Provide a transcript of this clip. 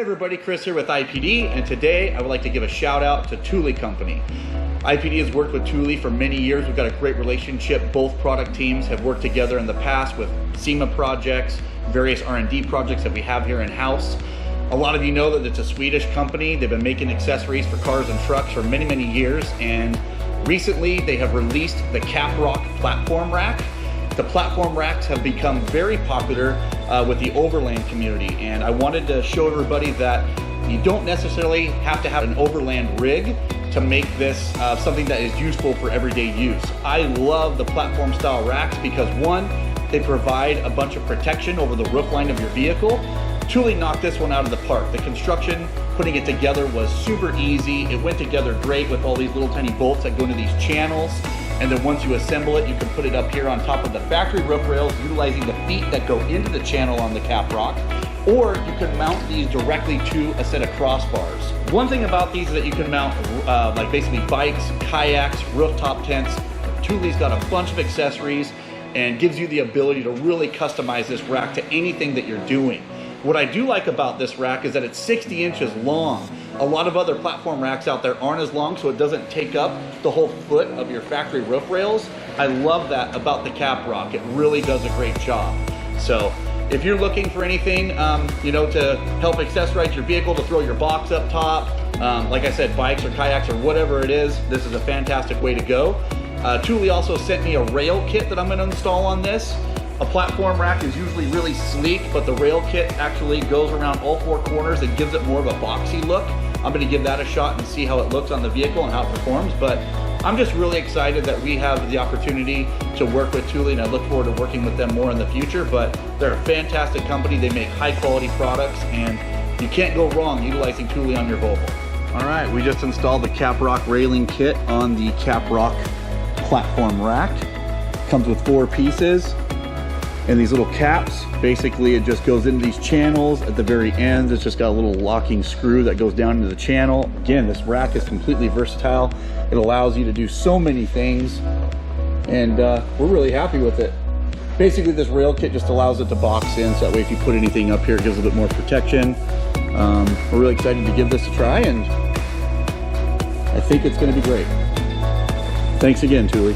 everybody, Chris here with IPD, and today I would like to give a shout out to Thule Company. IPD has worked with Thule for many years. We've got a great relationship. Both product teams have worked together in the past with SEMA projects, various R&D projects that we have here in-house. A lot of you know that it's a Swedish company. They've been making accessories for cars and trucks for many, many years, and recently they have released the Caprock platform rack. The platform racks have become very popular with the overland community, and I wanted to show everybody that you don't necessarily have to have an overland rig to make this something that is useful for everyday use. I love the platform style racks because one, they provide a bunch of protection over the roof line of your vehicle. Thule knocked this one out of the park. The construction, putting it together was super easy. It went together great with all these little tiny bolts that go into these channels. And then once you assemble it, you can put it up here on top of the factory roof rails, utilizing the feet that go into the channel on the Caprock. Or you can mount these directly to a set of crossbars. One thing about these is that you can mount like basically bikes, kayaks, rooftop tents. Thule's got a bunch of accessories and gives you the ability to really customize this rack to anything that you're doing. What I do like about this rack is that it's 60 inches long. A lot of other platform racks out there aren't as long, so it doesn't take up the whole foot of your factory roof rails. I love that about the Caprock. It really does a great job. So if you're looking for anything, you know, to help accessorize your vehicle, to throw your box up top, like I said, bikes or kayaks or whatever it is, this is a fantastic way to go. Thule also sent me a rail kit that I'm going to install on this. A platform rack is usually really sleek, but the rail kit actually goes around all four corners and gives it more of a boxy look. I'm going to give that a shot and see how it looks on the vehicle and how it performs, but I'm just really excited that we have the opportunity to work with Thule, and I look forward to working with them more in the future. But they're a fantastic company. They make high quality products, and you can't go wrong utilizing Thule on your Volvo. All right, we just installed the Caprock railing kit on the Caprock platform rack. Comes with 4 pieces. And these little caps, basically it just goes into these channels. At the very end, it's just got a little locking screw that goes down into the channel. Again, this rack is completely versatile. It allows you to do so many things, and we're really happy with it. Basically, this rail kit just allows it to box in, so that way if you put anything up here, it gives a bit more protection. We're really excited to give this a try, and I think it's gonna be great. Thanks again, Thule.